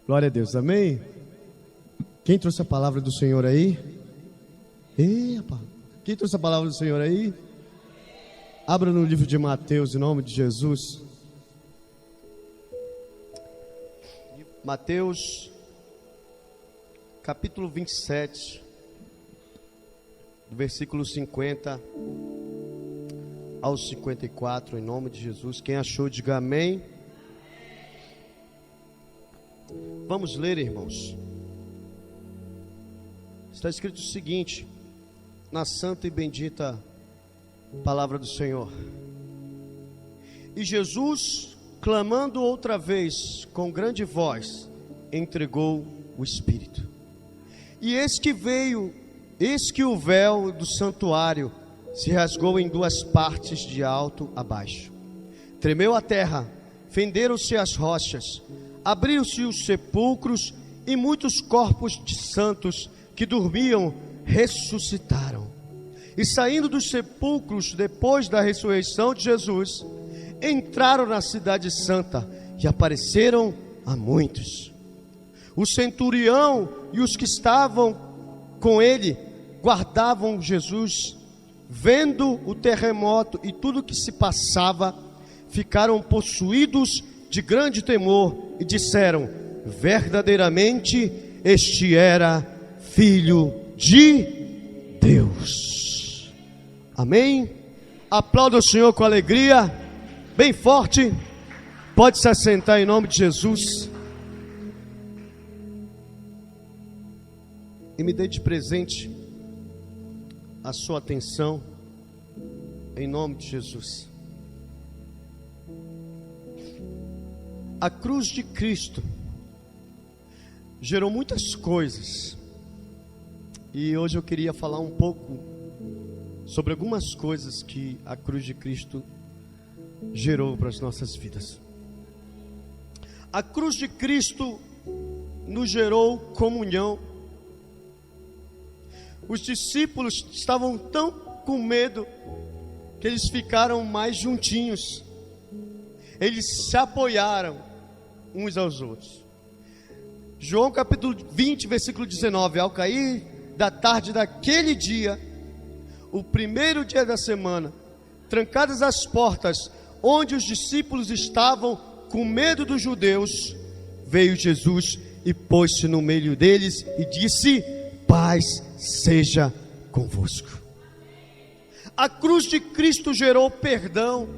Glória a Deus, amém? Quem trouxe a palavra do Senhor aí? Quem trouxe a palavra do Senhor aí? Abra no livro de Mateus, em nome de Jesus. Mateus, capítulo 27, do versículo 50 ao 54, em nome de Jesus. Quem achou, diga amém. Vamos ler, irmãos. Está escrito o seguinte, na santa e bendita palavra do Senhor: E Jesus, clamando outra vez com grande voz, entregou o Espírito. E eis que o véu do santuário se rasgou em duas partes, de alto a baixo. Tremeu a terra, fenderam-se as rochas, abriram-se os sepulcros, e muitos corpos de santos que dormiam ressuscitaram. E saindo dos sepulcros depois da ressurreição de Jesus, entraram na cidade santa e apareceram a muitos. O centurião e os que estavam com ele guardavam Jesus, vendo o terremoto e tudo o que se passava, ficaram possuídos de grande temor e disseram: verdadeiramente este era Filho de Deus. Amém? Aplauda o Senhor com alegria, bem forte. Pode se assentar em nome de Jesus. E me dê de presente a sua atenção, em nome de Jesus. A cruz de Cristo gerou muitas coisas, e hoje eu queria falar um pouco sobre algumas coisas que a cruz de Cristo gerou para as nossas vidas. A cruz de Cristo nos gerou comunhão. Os discípulos estavam tão com medo que eles ficaram mais juntinhos. Eles se apoiaram uns aos outros. João capítulo 20, versículo 19: Ao cair da tarde daquele dia, o primeiro dia da semana, trancadas as portas onde os discípulos estavam com medo dos judeus, veio Jesus e pôs-se no meio deles e disse: paz seja convosco. A cruz de Cristo gerou perdão.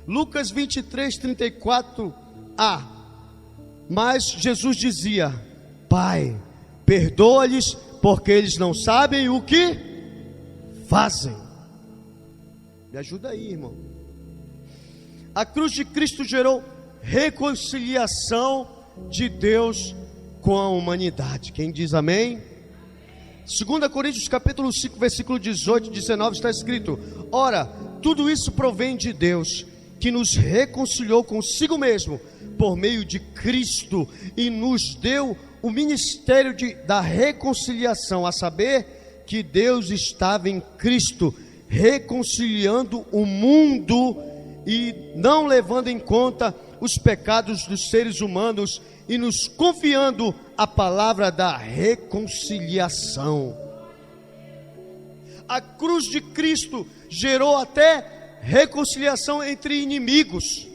Lucas 23, 34a. Mas Jesus dizia: Pai, perdoa-lhes, porque eles não sabem o que fazem. Me ajuda aí, irmão. A cruz de Cristo gerou reconciliação de Deus com a humanidade. Quem diz amém? 2 Coríntios capítulo 5, versículo 18 e 19 está escrito: Ora, tudo isso provém de Deus, que nos reconciliou consigo mesmo por meio de Cristo e nos deu o ministério da reconciliação, a saber, que Deus estava em Cristo reconciliando o mundo e não levando em conta os pecados dos seres humanos, e nos confiando a palavra da reconciliação. A cruz de Cristo gerou até reconciliação entre inimigos.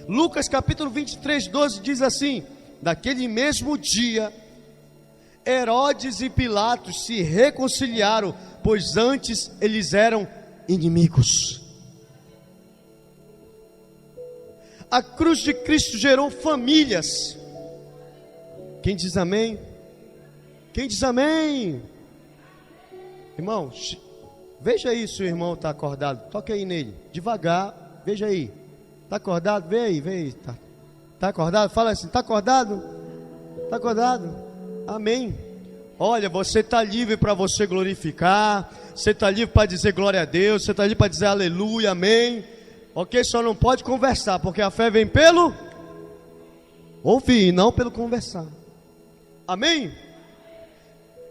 Lucas capítulo 23, 12 diz assim: naquele mesmo dia, Herodes e Pilatos se reconciliaram, pois antes eles eram inimigos. A cruz de Cristo gerou famílias. Quem diz amém? Quem diz amém? Irmão, veja aí se o irmão está acordado. Toque aí nele, devagar, veja aí. Está acordado? Vê aí. Está acordado? Fala assim, está acordado? Está acordado? Amém. Olha, você está livre para você glorificar. Você está livre para dizer glória a Deus. Você está livre para dizer aleluia, amém. Ok, só não pode conversar, porque a fé vem pelo ouvir, não pelo conversar. Amém?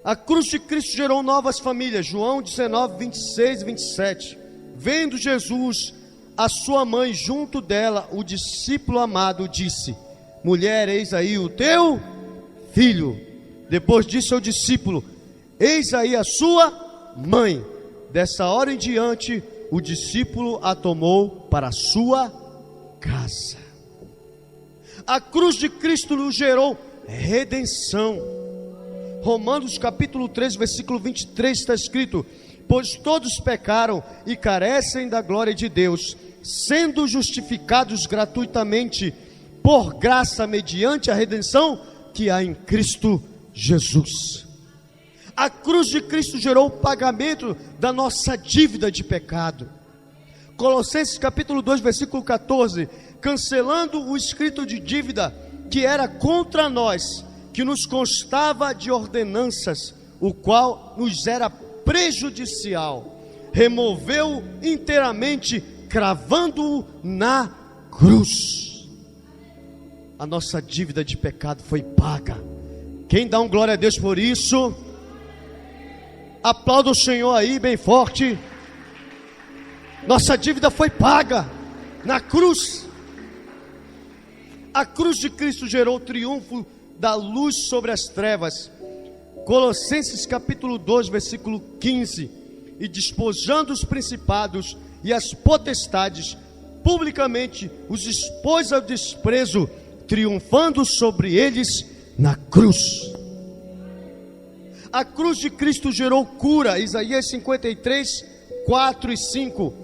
A cruz de Cristo gerou novas famílias. João 19, 26 e 27. Vendo Jesus, a sua mãe junto dela, o discípulo amado disse: mulher, eis aí o teu filho. Depois disse ao discípulo, eis aí a sua mãe. Dessa hora em diante, o discípulo a tomou para a sua casa. A cruz de Cristo nos gerou redenção. Romanos capítulo 3, versículo 23 está escrito, pois todos pecaram e carecem da glória de Deus, sendo justificados gratuitamente por graça mediante a redenção que há em Cristo Jesus. A cruz de Cristo gerou o pagamento da nossa dívida de pecado. Colossenses capítulo 2, versículo 14, cancelando o escrito de dívida que era contra nós, que nos constava de ordenanças, o qual nos era prejudicial, removeu inteiramente, cravando-o na cruz. A nossa dívida de pecado foi paga. Quem dá um glória a Deus por isso? Aplauda o Senhor aí bem forte. Nossa dívida foi paga na cruz. A cruz de Cristo gerou o triunfo da luz sobre as trevas. Colossenses capítulo 2, versículo 15. E despojando os principados e as potestades, publicamente os expôs ao desprezo, triunfando sobre eles na cruz. A cruz de Cristo gerou cura. Isaías 53, 4 e 5.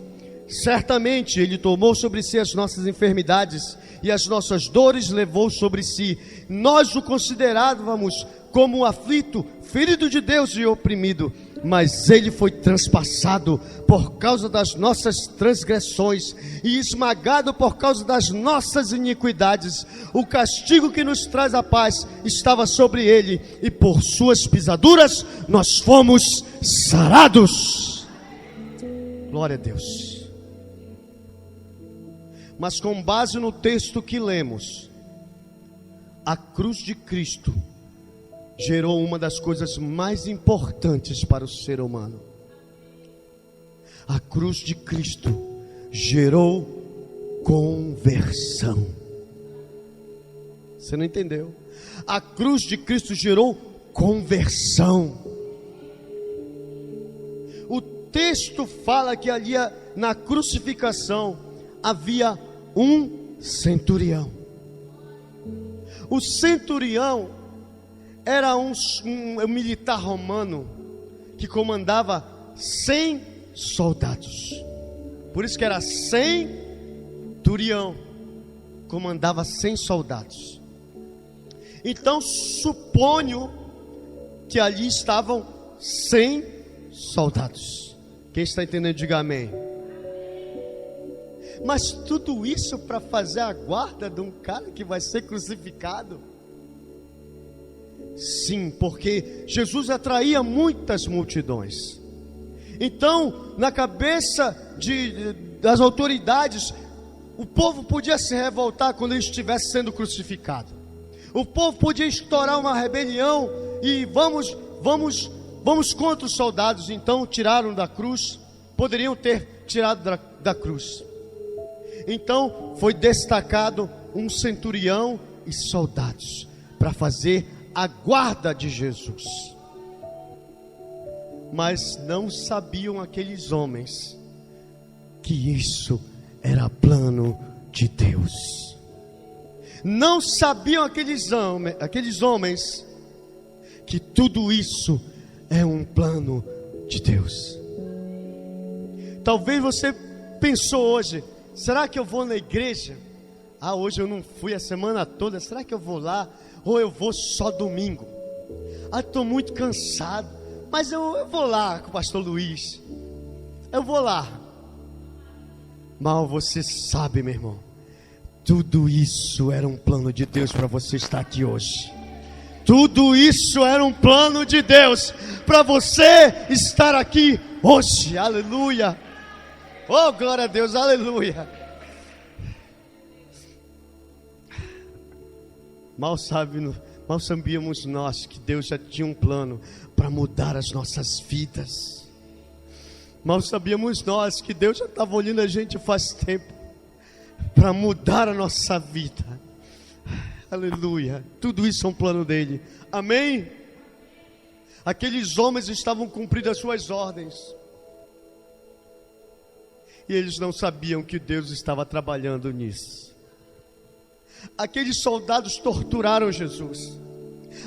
Certamente Ele tomou sobre si as nossas enfermidades e as nossas dores levou sobre si. Nós o considerávamos como um aflito, ferido de Deus e oprimido, mas Ele foi transpassado por causa das nossas transgressões e esmagado por causa das nossas iniquidades. O castigo que nos traz a paz estava sobre Ele, e por suas pisaduras nós fomos sarados. Glória a Deus. Mas com base no texto que lemos, a cruz de Cristo gerou uma das coisas mais importantes para o ser humano. A cruz de Cristo gerou conversão. Você não entendeu? A cruz de Cristo gerou conversão. O texto fala que ali na crucificação havia um centurião. O centurião era um militar romano que comandava 100 soldados. Por isso que era centurião, comandava 100 soldados. Então suponho que ali estavam 100 soldados. Quem está entendendo, diga amém. Mas tudo isso para fazer a guarda de um cara que vai ser crucificado? Sim, porque Jesus atraía muitas multidões. Então, na cabeça das autoridades, o povo podia se revoltar quando ele estivesse sendo crucificado. O povo podia estourar uma rebelião e vamos contra os soldados. Então tiraram da cruz, poderiam ter tirado da cruz. Então foi destacado um centurião e soldados para fazer a guarda de Jesus. Mas não sabiam aqueles homens que isso era plano de Deus. Não sabiam aqueles homens que tudo isso é um plano de Deus. Talvez você pensou hoje: será que eu vou na igreja? Hoje eu não fui a semana toda, será que eu vou lá? Ou eu vou só domingo? Estou muito cansado, mas eu vou lá com o pastor Luiz. Eu vou lá. Mal você sabe, meu irmão, tudo isso era um plano de Deus para você estar aqui hoje. Tudo isso era um plano de Deus para você estar aqui hoje. Aleluia. Oh, glória a Deus, aleluia. Mal sabíamos nós que Deus já tinha um plano para mudar as nossas vidas. Mal sabíamos nós que Deus já estava olhando a gente faz tempo para mudar a nossa vida. Aleluia. Tudo isso é um plano dele. Amém? Aqueles homens estavam cumprindo as suas ordens. E eles não sabiam que Deus estava trabalhando nisso. Aqueles soldados torturaram Jesus.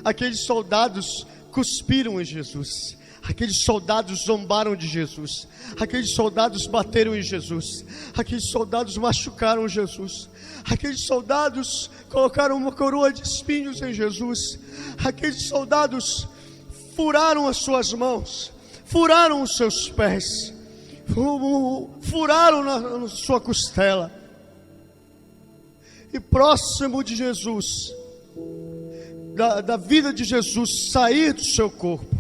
Aqueles soldados cuspiram em Jesus. Aqueles soldados zombaram de Jesus. Aqueles soldados bateram em Jesus. Aqueles soldados machucaram Jesus. Aqueles soldados colocaram uma coroa de espinhos em Jesus. Aqueles soldados furaram as suas mãos, furaram os seus pés, furaram na sua costela. E próximo de Jesus, da vida de Jesus sair do seu corpo,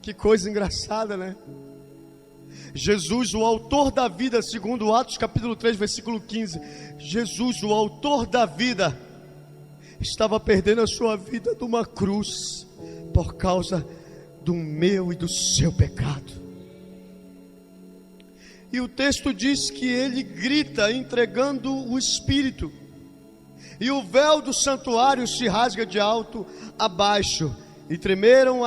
que coisa engraçada, né? Jesus, o autor da vida, segundo Atos capítulo 3, versículo 15, Jesus, o autor da vida, estava perdendo a sua vida numa cruz, por causa do meu e do seu pecado. E o texto diz que ele grita entregando o Espírito, e o véu do santuário se rasga de alto a baixo, e tremeu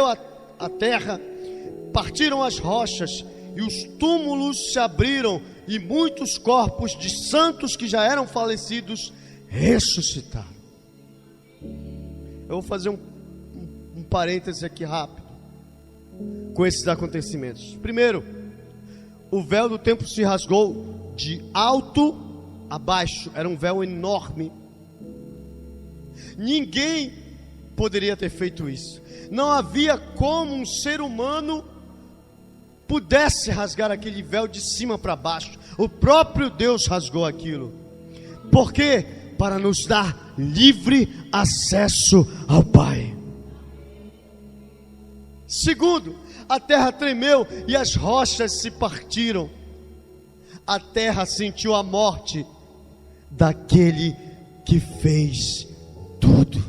a terra, partiram as rochas, e os túmulos se abriram, e muitos corpos de santos que já eram falecidos ressuscitaram. Eu vou fazer um parêntese aqui rápido com esses acontecimentos. Primeiro, o véu do templo se rasgou de alto a baixo. Era um véu enorme. Ninguém poderia ter feito isso. Não havia como um ser humano pudesse rasgar aquele véu de cima para baixo. O próprio Deus rasgou aquilo. Por quê? Para nos dar livre acesso ao Pai. Segundo, a terra tremeu e as rochas se partiram. A terra sentiu a morte daquele que fez tudo.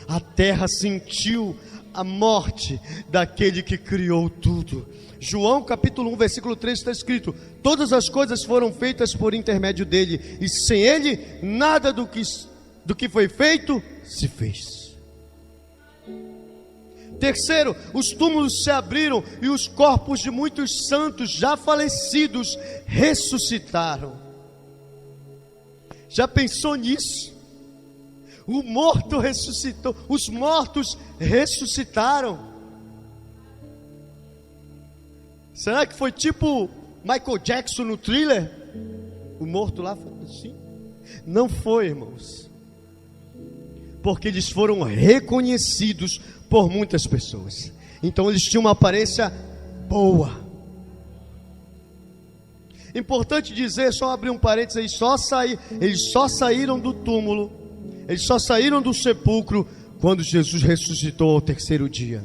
A terra sentiu a morte daquele que criou tudo. João capítulo 1, versículo 3 está escrito: todas as coisas foram feitas por intermédio dele, e sem ele nada do que foi feito se fez. Terceiro, os túmulos se abriram e os corpos de muitos santos já falecidos ressuscitaram. Já pensou nisso? O morto ressuscitou, os mortos ressuscitaram. Será que foi tipo Michael Jackson no Thriller? O morto lá foi assim? Não foi, irmãos. Porque eles foram reconhecidos por muitas pessoas. Então eles tinham uma aparência boa. Importante dizer, só abrir um parênteses, eles só saíram do túmulo, eles só saíram do sepulcro quando Jesus ressuscitou ao terceiro dia.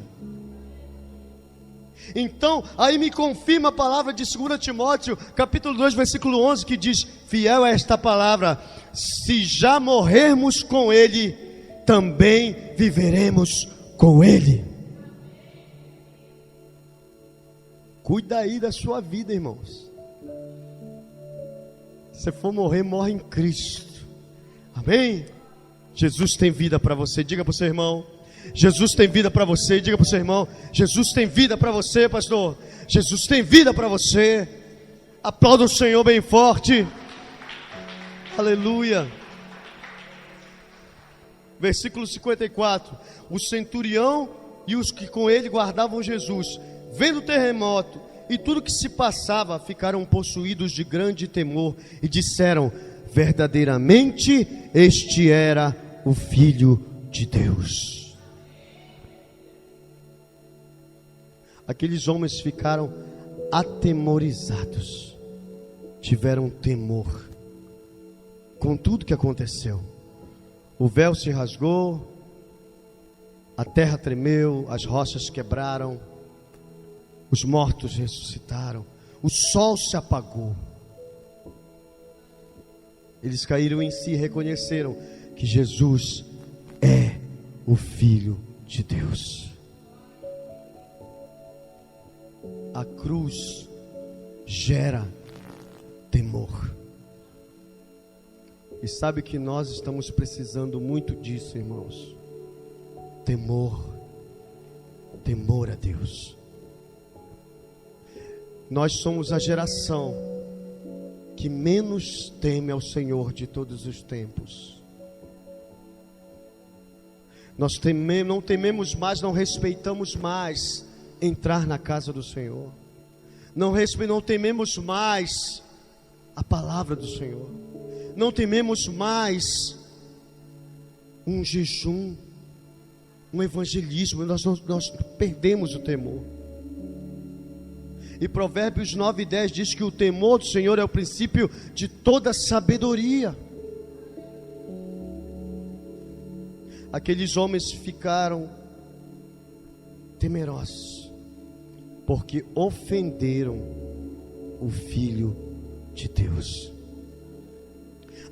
Então, aí me confirma a palavra de 2 Timóteo, capítulo 2, versículo 11, que diz: fiel é esta palavra, se já morrermos com ele, também viveremos com ele. Cuida aí da sua vida, irmãos. Se for morrer, morre em Cristo. Amém? Jesus tem vida para você. Diga para o seu irmão: Jesus tem vida para você. Diga para o seu irmão: Jesus tem vida para você, pastor. Jesus tem vida para você. Aplauda o Senhor bem forte. Aleluia. Versículo 54. O centurião e os que com ele guardavam Jesus, vendo o terremoto e tudo que se passava, ficaram possuídos de grande temor e disseram: verdadeiramente este era o Filho de Deus. Aqueles homens ficaram atemorizados, tiveram temor com tudo que aconteceu. O véu se rasgou, a terra tremeu, as rochas quebraram, os mortos ressuscitaram, o sol se apagou. Eles caíram em si e reconheceram que Jesus é o Filho de Deus. A cruz gera temor. E sabe que nós estamos precisando muito disso, irmãos. Temor a Deus. Nós somos a geração que menos teme ao Senhor de todos os tempos. Nós não tememos mais, não respeitamos mais entrar na casa do Senhor. Não tememos mais a palavra do Senhor. Não tememos mais um jejum, um evangelismo. Nós perdemos o temor. E Provérbios 9:10 diz que o temor do Senhor é o princípio de toda sabedoria. Aqueles homens ficaram temerosos, porque ofenderam o Filho de Deus.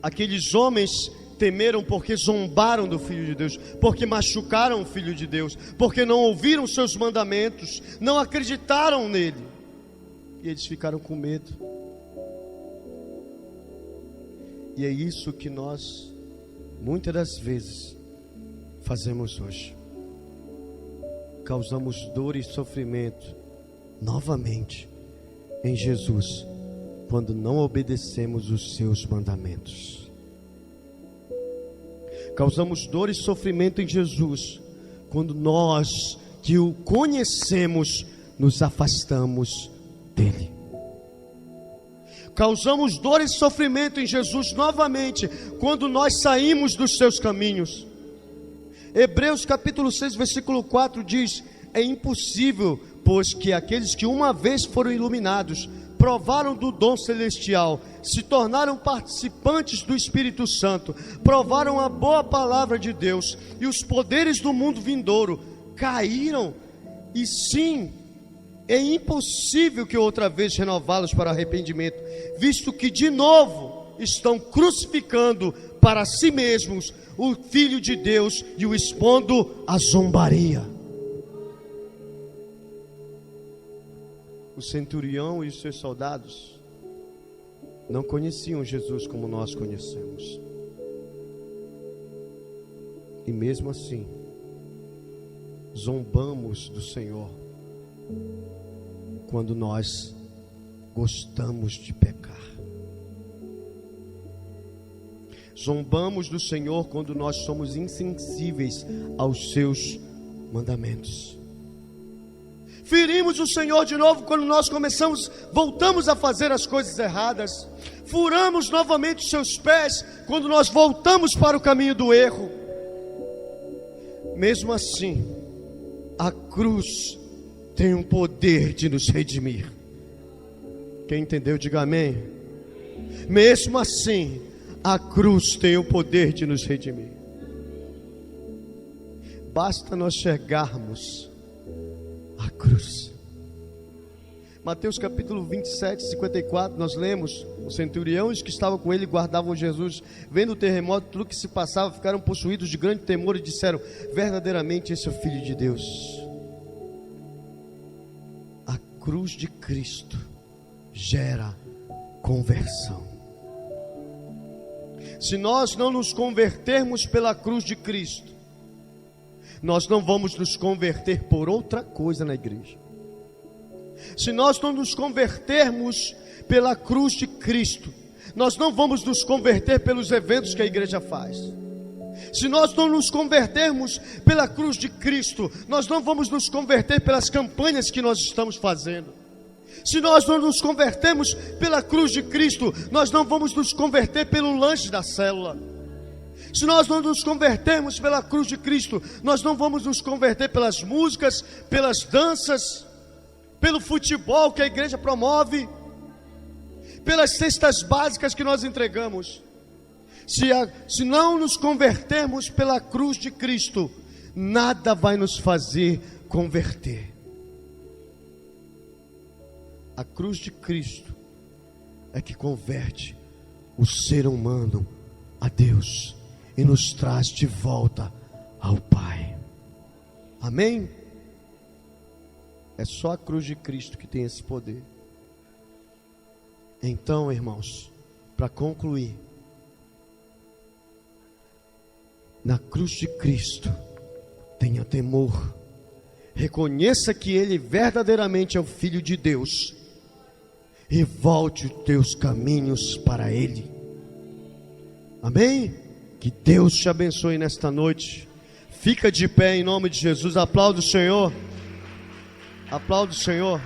Aqueles homens temeram porque zombaram do Filho de Deus, porque machucaram o Filho de Deus, porque não ouviram seus mandamentos, não acreditaram nele. E eles ficaram com medo. E é isso que nós, muitas das vezes, fazemos hoje. Causamos dor e sofrimento novamente em Jesus, quando não obedecemos os seus mandamentos. Causamos dor e sofrimento em Jesus, quando nós que o conhecemos, nos afastamos dele. Causamos dor e sofrimento em Jesus novamente, quando nós saímos dos seus caminhos. Hebreus capítulo 6, versículo 4 diz: é impossível, pois que aqueles que uma vez foram iluminados, provaram do dom celestial, se tornaram participantes do Espírito Santo, provaram a boa palavra de Deus e os poderes do mundo vindouro, caíram. E sim, é impossível que outra vez renová-los para arrependimento, visto que de novo estão crucificando para si mesmos o Filho de Deus e o expondo à zombaria. O centurião e os seus soldados não conheciam Jesus como nós conhecemos. E mesmo assim, zombamos do Senhor quando nós gostamos de pecar. Zombamos do Senhor quando nós somos insensíveis aos seus mandamentos. Ferimos o Senhor de novo quando nós voltamos a fazer as coisas erradas. Furamos novamente os seus pés quando nós voltamos para o caminho do erro. Mesmo assim, a cruz tem um poder de nos redimir. Quem entendeu, diga amém. Mesmo assim, a cruz tem o poder de nos redimir. Basta nós chegarmos à cruz. Mateus capítulo 27, 54, nós lemos: os centuriões que estavam com ele guardavam Jesus, vendo o terremoto, tudo que se passava, ficaram possuídos de grande temor e disseram: verdadeiramente esse é o Filho de Deus. A cruz de Cristo gera conversão. Se nós não nos convertermos pela cruz de Cristo, nós não vamos nos converter por outra coisa na igreja. Se nós não nos convertermos pela cruz de Cristo, nós não vamos nos converter pelos eventos que a igreja faz. Se nós não nos convertermos pela cruz de Cristo, nós não vamos nos converter pelas campanhas que nós estamos fazendo. Se nós não nos convertermos pela cruz de Cristo, nós não vamos nos converter pelo lanche da célula. Se nós não nos convertermos pela cruz de Cristo, nós não vamos nos converter pelas músicas, pelas danças, pelo futebol que a igreja promove, pelas cestas básicas que nós entregamos. Se não nos convertermos pela cruz de Cristo, nada vai nos fazer converter. A cruz de Cristo é que converte o ser humano a Deus e nos traz de volta ao Pai. Amém? É só a cruz de Cristo que tem esse poder. Então, irmãos, para concluir, na cruz de Cristo, tenha temor, reconheça que Ele verdadeiramente é o Filho de Deus e volte os teus caminhos para Ele. Amém? Que Deus te abençoe nesta noite. Fica de pé em nome de Jesus. Aplauda o Senhor. Aplauda o Senhor.